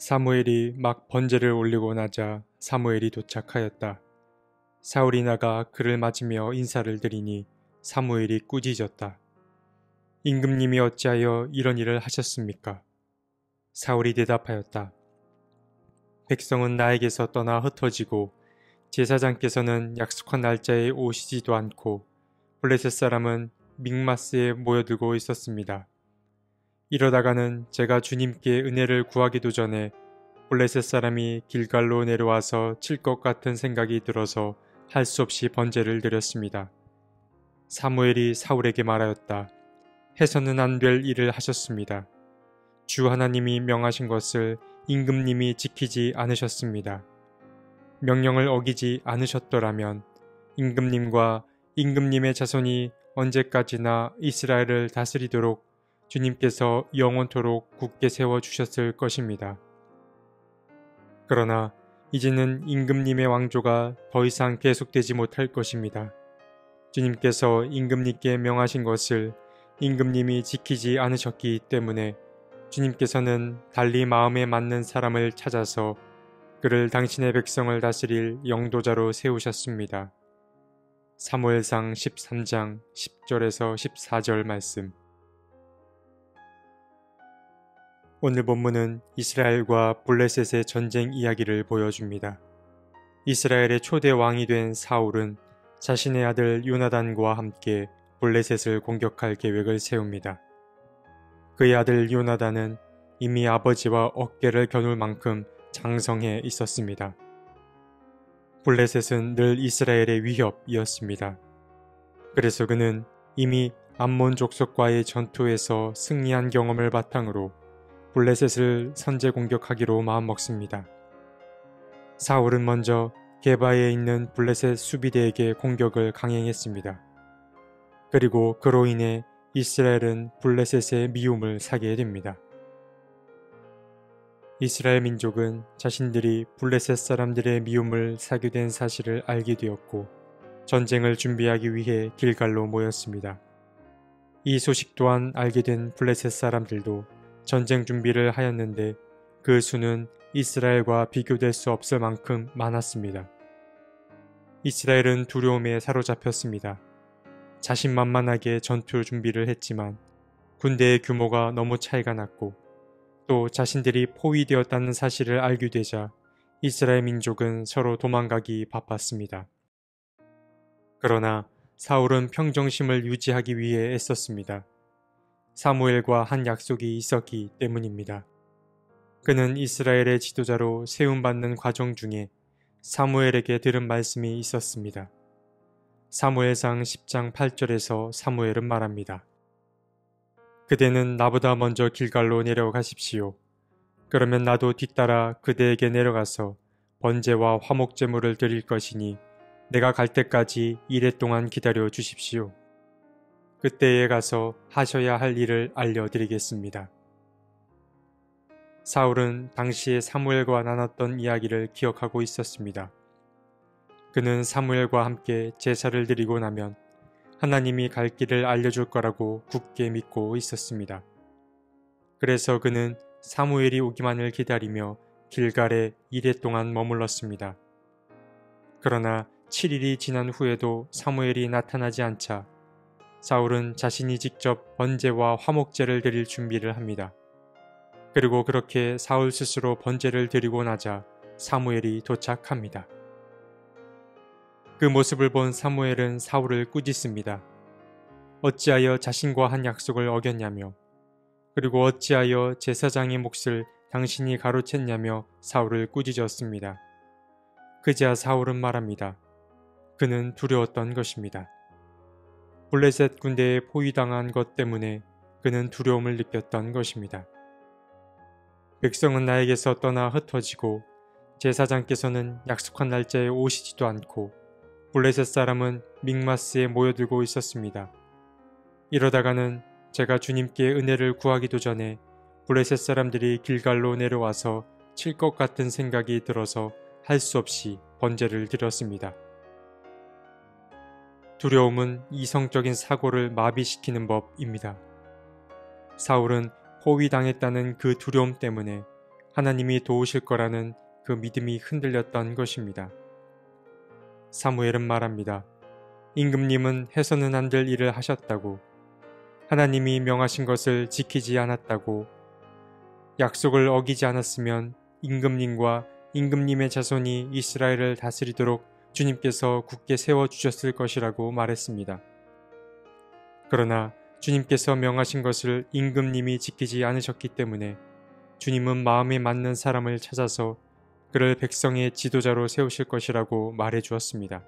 사무엘이 막 번제를 올리고 나자 사무엘이 도착하였다. 사울이 나가 그를 맞으며 인사를 드리니 사무엘이 꾸짖었다. 임금님이 어찌하여 이런 일을 하셨습니까? 사울이 대답하였다. 백성은 나에게서 떠나 흩어지고 제사장께서는 약속한 날짜에 오시지도 않고 블레셋 사람은 믹마스에 모여들고 있었습니다. 이러다가는 제가 주님께 은혜를 구하기도 전에 블레셋 사람이 길갈로 내려와서 칠 것 같은 생각이 들어서 할 수 없이 번제를 드렸습니다. 사무엘이 사울에게 말하였다. 해서는 안 될 일을 하셨습니다. 주 하나님이 명하신 것을 임금님이 지키지 않으셨습니다. 명령을 어기지 않으셨더라면 임금님과 임금님의 자손이 언제까지나 이스라엘을 다스리도록 주님께서 영원토록 굳게 세워주셨을 것입니다. 그러나 이제는 임금님의 왕조가 더 이상 계속되지 못할 것입니다. 주님께서 임금님께 명하신 것을 임금님이 지키지 않으셨기 때문에 주님께서는 달리 마음에 맞는 사람을 찾아서 그를 당신의 백성을 다스릴 영도자로 세우셨습니다. 사무엘상 13장 10절에서 14절 말씀. 오늘 본문은 이스라엘과 블레셋의 전쟁 이야기를 보여줍니다. 이스라엘의 초대 왕이 된 사울은 자신의 아들 요나단과 함께 블레셋을 공격할 계획을 세웁니다. 그의 아들 요나단은 이미 아버지와 어깨를 겨눌 만큼 장성해 있었습니다. 블레셋은 늘 이스라엘의 위협이었습니다. 그래서 그는 이미 암몬 족속과의 전투에서 승리한 경험을 바탕으로 블레셋을 선제 공격하기로 마음먹습니다. 사울은 먼저 게바에 있는 블레셋 수비대에게 공격을 강행했습니다. 그리고 그로 인해 이스라엘은 블레셋의 미움을 사게 됩니다. 이스라엘 민족은 자신들이 블레셋 사람들의 미움을 사게 된 사실을 알게 되었고 전쟁을 준비하기 위해 길갈로 모였습니다. 이 소식 또한 알게 된 블레셋 사람들도 전쟁 준비를 하였는데 그 수는 이스라엘과 비교될 수 없을 만큼 많았습니다. 이스라엘은 두려움에 사로잡혔습니다. 자신만만하게 전투 준비를 했지만 군대의 규모가 너무 차이가 났고 또 자신들이 포위되었다는 사실을 알게 되자 이스라엘 민족은 서로 도망가기 바빴습니다. 그러나 사울은 평정심을 유지하기 위해 애썼습니다. 사무엘과 한 약속이 있었기 때문입니다. 그는 이스라엘의 지도자로 세움받는 과정 중에 사무엘에게 들은 말씀이 있었습니다. 사무엘상 10장 8절에서 사무엘은 말합니다. 그대는 나보다 먼저 길갈로 내려가십시오. 그러면 나도 뒤따라 그대에게 내려가서 번제와 화목제물을 드릴 것이니 내가 갈 때까지 이레 동안 기다려 주십시오. 그때에 가서 하셔야 할 일을 알려드리겠습니다. 사울은 당시에 사무엘과 나눴던 이야기를 기억하고 있었습니다. 그는 사무엘과 함께 제사를 드리고 나면 하나님이 갈 길을 알려줄 거라고 굳게 믿고 있었습니다. 그래서 그는 사무엘이 오기만을 기다리며 길갈에 이레 동안 머물렀습니다. 그러나 7일이 지난 후에도 사무엘이 나타나지 않자 사울은 자신이 직접 번제와 화목제를 드릴 준비를 합니다. 그리고 그렇게 사울 스스로 번제를 드리고 나자 사무엘이 도착합니다. 그 모습을 본 사무엘은 사울을 꾸짖습니다. 어찌하여 자신과 한 약속을 어겼냐며 그리고 어찌하여 제사장의 몫을 당신이 가로챘냐며 사울을 꾸짖었습니다. 그제야 사울은 말합니다. 그는 두려웠던 것입니다. 블레셋 군대에 포위당한 것 때문에 그는 두려움을 느꼈던 것입니다. 백성은 나에게서 떠나 흩어지고 제사장께서는 약속한 날짜에 오시지도 않고 블레셋 사람은 믹마스에 모여들고 있었습니다. 이러다가는 제가 주님께 은혜를 구하기도 전에 블레셋 사람들이 길갈로 내려와서 칠 것 같은 생각이 들어서 할 수 없이 번제를 드렸습니다. 두려움은 이성적인 사고를 마비시키는 법입니다. 사울은 포위당했다는 그 두려움 때문에 하나님이 도우실 거라는 그 믿음이 흔들렸던 것입니다. 사무엘은 말합니다. 임금님은 해서는 안 될 일을 하셨다고, 하나님이 명하신 것을 지키지 않았다고, 약속을 어기지 않았으면 임금님과 임금님의 자손이 이스라엘을 다스리도록 주님께서 굳게 세워주셨을 것이라고 말했습니다. 그러나 주님께서 명하신 것을 임금님이 지키지 않으셨기 때문에 주님은 마음에 맞는 사람을 찾아서 그를 백성의 지도자로 세우실 것이라고 말해 주었습니다.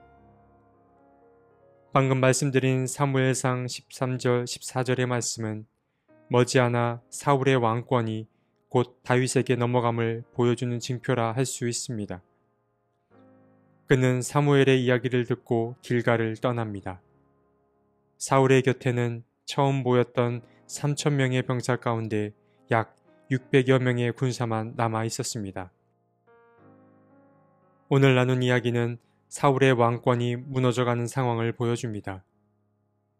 방금 말씀드린 사무엘상 13절 14절의 말씀은 머지않아 사울의 왕권이 곧 다윗에게 넘어감을 보여주는 징표라 할 수 있습니다. 그는 사무엘의 이야기를 듣고 길갈을 떠납니다. 사울의 곁에는 처음 모였던 3,000명의 병사 가운데 약 600여 명의 군사만 남아 있었습니다. 오늘 나눈 이야기는 사울의 왕권이 무너져가는 상황을 보여줍니다.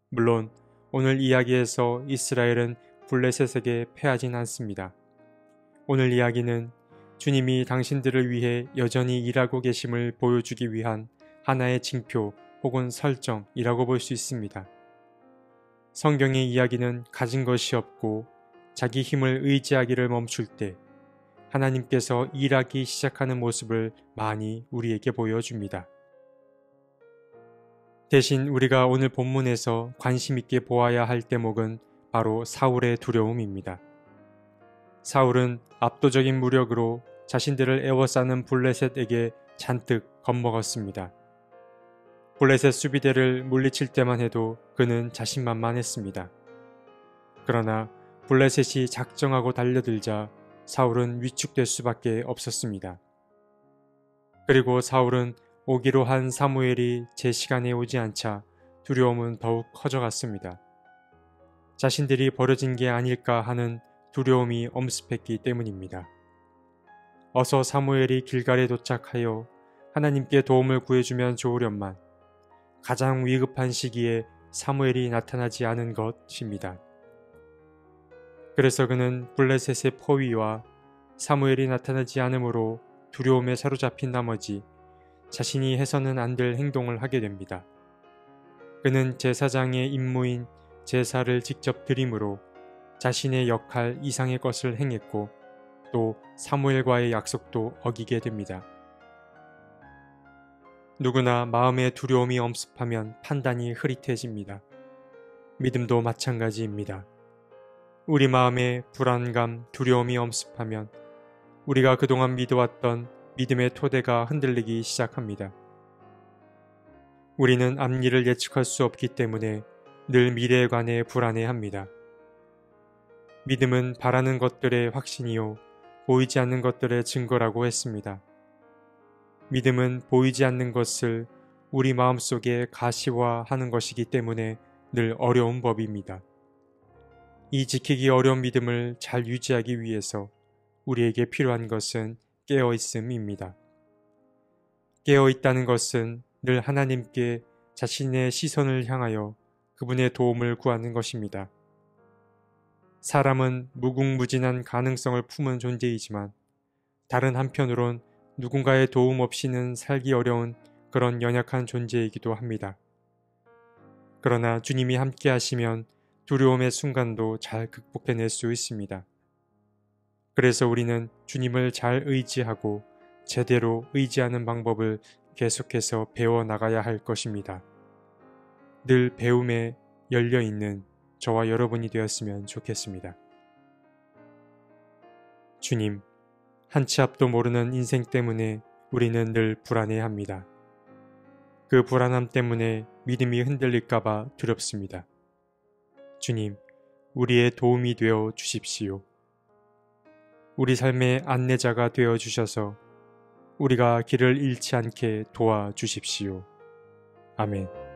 물론 오늘 이야기에서 이스라엘은 블레셋에게 패하진 않습니다. 오늘 이야기는 주님이 당신들을 위해 여전히 일하고 계심을 보여주기 위한 하나의 징표 혹은 설정이라고 볼 수 있습니다. 성경의 이야기는 가진 것이 없고 자기 힘을 의지하기를 멈출 때 하나님께서 일하기 시작하는 모습을 많이 우리에게 보여줍니다. 대신 우리가 오늘 본문에서 관심 있게 보아야 할 대목은 바로 사울의 두려움입니다. 사울은 압도적인 무력으로 자신들을 에워싸는 블레셋에게 잔뜩 겁먹었습니다. 블레셋 수비대를 물리칠 때만 해도 그는 자신만만했습니다. 그러나 블레셋이 작정하고 달려들자 사울은 위축될 수밖에 없었습니다. 그리고 사울은 오기로 한 사무엘이 제 시간에 오지 않자 두려움은 더욱 커져갔습니다. 자신들이 버려진 게 아닐까 하는 두려움이 엄습했기 때문입니다. 어서 사무엘이 길갈에 도착하여 하나님께 도움을 구해주면 좋으련만 가장 위급한 시기에 사무엘이 나타나지 않은 것입니다. 그래서 그는 블레셋의 포위와 사무엘이 나타나지 않으므로 두려움에 사로잡힌 나머지 자신이 해서는 안 될 행동을 하게 됩니다. 그는 제사장의 임무인 제사를 직접 드림으로 자신의 역할 이상의 것을 행했고 또 사무엘과의 약속도 어기게 됩니다. 누구나 마음에 두려움이 엄습하면 판단이 흐릿해집니다. 믿음도 마찬가지입니다. 우리 마음에 불안감, 두려움이 엄습하면 우리가 그동안 믿어왔던 믿음의 토대가 흔들리기 시작합니다. 우리는 앞일을 예측할 수 없기 때문에 늘 미래에 관해 불안해합니다. 믿음은 바라는 것들의 확신이요 보이지 않는 것들의 증거라고 했습니다. 믿음은 보이지 않는 것을 우리 마음속에 가시화하는 것이기 때문에 늘 어려운 법입니다. 이 지키기 어려운 믿음을 잘 유지하기 위해서 우리에게 필요한 것은 깨어있음입니다. 깨어있다는 것은 늘 하나님께 자신의 시선을 향하여 그분의 도움을 구하는 것입니다. 사람은 무궁무진한 가능성을 품은 존재이지만 다른 한편으론 누군가의 도움 없이는 살기 어려운 그런 연약한 존재이기도 합니다. 그러나 주님이 함께 하시면 두려움의 순간도 잘 극복해낼 수 있습니다. 그래서 우리는 주님을 잘 의지하고 제대로 의지하는 방법을 계속해서 배워나가야 할 것입니다. 늘 배움에 열려있는 저와 여러분이 되었으면 좋겠습니다. 주님, 한 치 앞도 모르는 인생 때문에 우리는 늘 불안해합니다. 그 불안함 때문에 믿음이 흔들릴까봐 두렵습니다. 주님, 우리의 도움이 되어 주십시오. 우리 삶의 안내자가 되어 주셔서 우리가 길을 잃지 않게 도와주십시오. 아멘.